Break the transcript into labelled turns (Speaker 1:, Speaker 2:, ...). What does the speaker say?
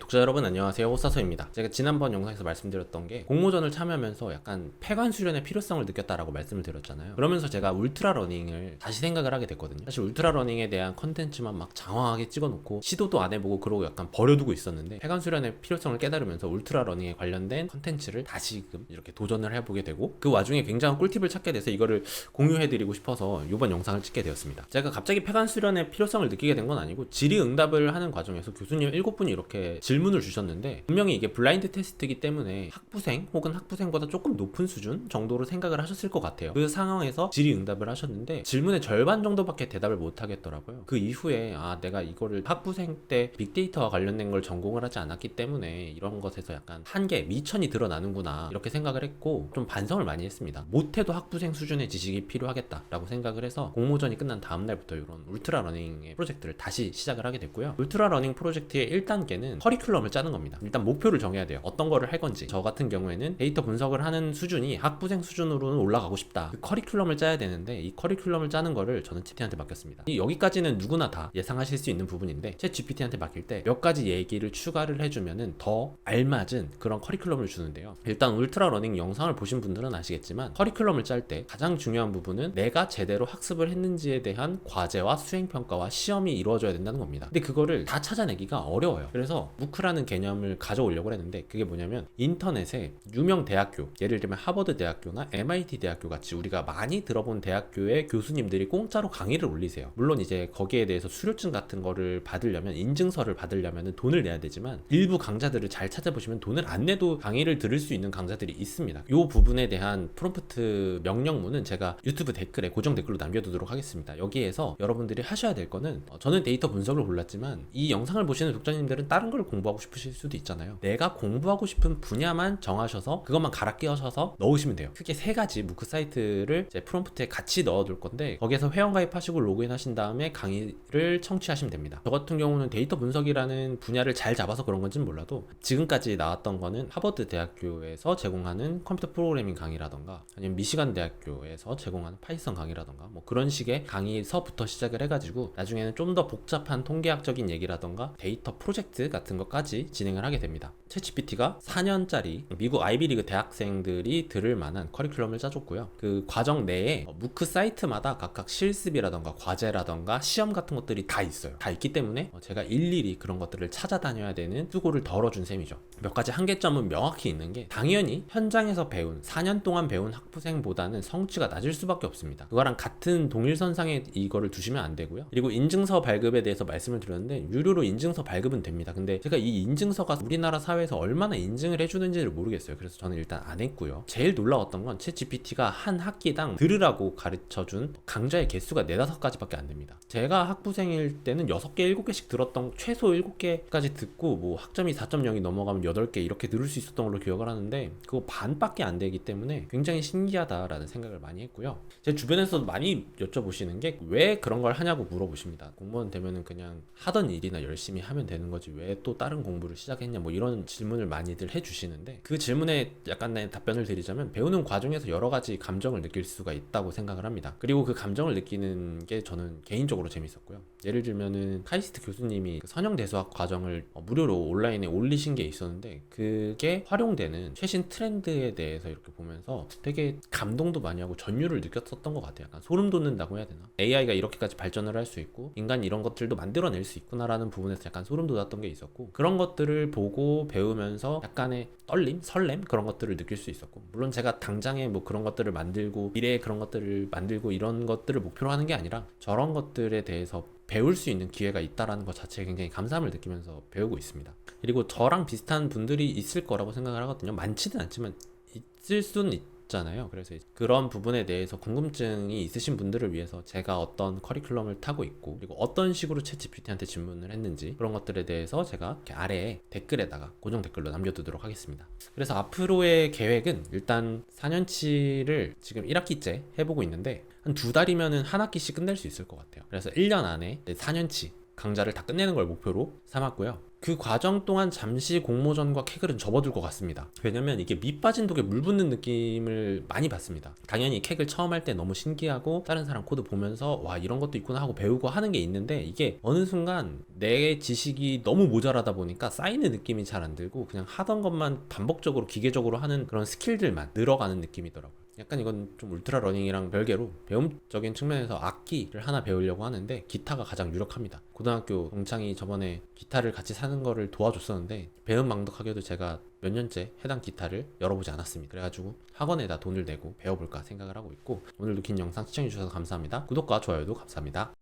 Speaker 1: 독자 여러분 안녕하세요, 호사서입니다. 제가 지난번 영상에서 말씀드렸던 게 공모전을 참여하면서 약간 폐관 수련의 필요성을 느꼈다라고 말씀을 드렸잖아요. 그러면서 제가 울트라 러닝을 다시 생각을 하게 됐거든요. 사실 울트라 러닝에 대한 컨텐츠만 막 장황하게 찍어놓고 시도도 안 해보고 그러고 약간 버려두고 있었는데, 폐관 수련의 필요성을 깨달으면서 울트라 러닝에 관련된 컨텐츠를 다시금 이렇게 도전을 해보게 되고, 그 와중에 굉장한 꿀팁을 찾게 돼서 이거를 공유해드리고 싶어서 이번 영상을 찍게 되었습니다. 제가 갑자기 폐관 수련의 필요성을 느끼게 된 건 아니고, 질의응답을 하는 과정에서 교수님 7분이 이렇게 질문을 주셨는데, 분명히 이게 블라인드 테스트이기 때문에 학부생 혹은 학부생보다 조금 높은 수준 정도로 생각을 하셨을 것 같아요. 그 상황에서 질의응답을 하셨는데 질문의 절반 정도밖에 대답을 못 하겠더라고요. 그 이후에 내가 이거를 학부생 때 빅데이터와 관련된 걸 전공을 하지 않았기 때문에 이런 것에서 약간 한계, 미천이 드러나는구나 이렇게 생각을 했고, 좀 반성을 많이 했습니다. 못해도 학부생 수준의 지식이 필요하겠다라고 생각을 해서 공모전이 끝난 다음날부터 이런 울트라 러닝의 프로젝트를 다시 시작을 하게 됐고요. 울트라 러닝 프로젝트의 1단계는 커리큘럼을 짜는 겁니다. 일단 목표를 정해야 돼요. 어떤 거를 할 건지. 저 같은 경우에는 데이터 분석을 하는 수준이 학부생 수준으로는 올라가고 싶다. 그 커리큘럼을 짜야 되는데, 이 커리큘럼을 짜는 거를 저는 챗GPT한테 맡겼습니다. 여기까지는 누구나 다 예상하실 수 있는 부분인데, 챗GPT한테 맡길 때 몇 가지 얘기를 추가를 해주면은 더 알맞은 그런 커리큘럼을 주는데요. 일단 울트라 러닝 영상을 보신 분들은 아시겠지만, 커리큘럼을 짤 때 가장 중요한 부분은 내가 제대로 학습을 했는지에 대한 과제와 수행평가와 시험이 이루어져야 된다는 겁니다. 근데 그거를 다 찾아내기가 어려워요. 그래서 무크라는 개념을 가져오려고 했는데, 그게 뭐냐면 인터넷에 유명 대학교, 예를 들면 하버드 대학교나 MIT 대학교 같이 우리가 많이 들어본 대학교의 교수님들이 공짜로 강의를 올리세요. 물론 이제 거기에 대해서 수료증 같은 거를 받으려면, 인증서를 받으려면 돈을 내야 되지만, 일부 강좌들을 잘 찾아보시면 돈을 안 내도 강의를 들을 수 있는 강좌들이 있습니다. 이 부분에 대한 프롬프트 명령문은 제가 유튜브 댓글에 고정 댓글로 남겨두도록 하겠습니다. 여기에서 여러분들이 하셔야 될 거는, 저는 데이터 분석을 골랐지만 이 영상을 보시는 독자님들은 다른 걸 공부하고 싶으실 수도 있잖아요. 내가 공부하고 싶은 분야만 정하셔서 그것만 갈아 끼우셔서 넣으시면 돼요. 크게 3가지 무크 사이트를 제 프롬프트에 같이 넣어둘 건데, 거기에서 회원가입하시고 로그인 하신 다음에 강의를 청취하시면 됩니다. 저 같은 경우는 데이터 분석이라는 분야를 잘 잡아서 그런 건지는 몰라도, 지금까지 나왔던 거는 하버드 대학교에서 제공하는 컴퓨터 프로그래밍 강의라던가, 아니면 미시간 대학교에서 제공하는 파이썬 강의라던가, 뭐 그런 식의 강의서부터 시작을 해가지고 나중에는 좀 더 복잡한 통계학적인 얘기라던가 데이터 프로젝트 같은 것까지 진행을 하게 됩니다. 챗GPT가 4년짜리 미국 아이비리그 대학생들이 들을 만한 커리큘럼을 짜줬고요. 그 과정 내에 무크 사이트마다 각각 실습이라던가 과제라던가 시험 같은 것들이 다 있어요. 다 있기 때문에 제가 일일이 그런 것들을 찾아다녀야 되는 수고를 덜어준 셈이죠. 몇 가지 한계점은 명확히 있는 게, 당연히 현장에서 배운 4년 동안 배운 학부생보다는 성취가 낮을 수밖에 없습니다. 그거랑 같은 동일선상에 이거를 두시면 안 되고요. 그리고 인증서 발급에 대해서 말씀을 드렸는데, 유료로 인증서 발급은 됩니다. 근데 제가 이 인증서가 우리나라 사회에서 얼마나 인증을 해주는지를 모르겠어요. 그래서 저는 일단 안 했고요. 제일 놀라웠던 건 챗GPT가 한 학기당 들으라고 가르쳐준 강좌의 개수가 4-5가지밖에 안 됩니다. 제가 학부생일 때는 6개, 7개씩 들었던, 최소 7개까지 듣고 뭐 학점이 4.0이 넘어가면 8개 이렇게 들을 수 있었던 걸로 기억을 하는데, 그거 반밖에 안 되기 때문에 굉장히 신기하다라는 생각을 많이 했고요. 제 주변에서도 많이 여쭤보시는 게, 왜 그런 걸 하냐고 물어보십니다. 공무원 되면은 그냥 하던 일이나 열심히 하면 되는 거지 왜 또 다른 공부를 시작했냐, 뭐 이런 질문을 많이들 해주시는데, 그 질문에 약간의 답변을 드리자면, 배우는 과정에서 여러 가지 감정을 느낄 수가 있다고 생각을 합니다. 그리고 그 감정을 느끼는 게 저는 개인적으로 재밌었고요. 예를 들면은 카이스트 교수님이 그 선형대수학 과정을 무료로 온라인에 올리신 게 있었는데, 그게 활용되는 최신 트렌드에 대해서 이렇게 보면서 되게 감동도 많이 하고 전율을 느꼈었던 것 같아요. 약간 소름 돋는다고 해야 되나? AI가 이렇게까지 발전을 할 수 있고 인간이 이런 것들도 만들어낼 수 있구나라는 부분에서 약간 소름 돋았던 게 있었고, 그런 것들을 보고 배우면서 약간의 떨림, 설렘, 그런 것들을 느낄 수 있었고, 물론 제가 당장에 뭐 그런 것들을 만들고 미래에 그런 것들을 만들고 이런 것들을 목표로 하는 게 아니라, 저런 것들에 대해서 배울 수 있는 기회가 있다라는 것 자체에 굉장히 감사함을 느끼면서 배우고 있습니다. 그리고 저랑 비슷한 분들이 있을 거라고 생각을 하거든요. 많지는 않지만 있을 수는 있잖아요. 그래서 그런 부분에 대해서 궁금증이 있으신 분들을 위해서 제가 어떤 커리큘럼을 타고 있고, 그리고 어떤 식으로 챗GPT한테 질문을 했는지, 그런 것들에 대해서 제가 이렇게 아래에 댓글에다가 고정 댓글로 남겨두도록 하겠습니다. 그래서 앞으로의 계획은, 일단 4년치를 지금 1학기째 해보고 있는데, 한 2달이면은 한 학기씩 끝낼 수 있을 것 같아요. 그래서 1년 안에 4년치 강좌를 다 끝내는 걸 목표로 삼았고요. 그 과정 동안 잠시 공모전과 캐글은 접어들 것 같습니다. 왜냐면 이게 밑 빠진 독에 물 붓는 느낌을 많이 받습니다. 당연히 캐글 처음 할 때 너무 신기하고 다른 사람 코드 보면서 와 이런 것도 있구나 하고 배우고 하는 게 있는데, 이게 어느 순간 내 지식이 너무 모자라다 보니까 쌓이는 느낌이 잘 안 들고 그냥 하던 것만 반복적으로 기계적으로 하는 그런 스킬들만 늘어가는 느낌이더라고요. 약간 이건 좀 울트라 러닝이랑 별개로 배움적인 측면에서 악기를 하나 배우려고 하는데 기타가 가장 유력합니다. 고등학교 동창이 저번에 기타를 같이 사는 거를 도와줬었는데 배은망덕하게도 제가 몇 년째 해당 기타를 열어보지 않았습니다. 그래가지고 학원에다 돈을 내고 배워볼까 생각을 하고 있고, 오늘도 긴 영상 시청해주셔서 감사합니다. 구독과 좋아요도 감사합니다.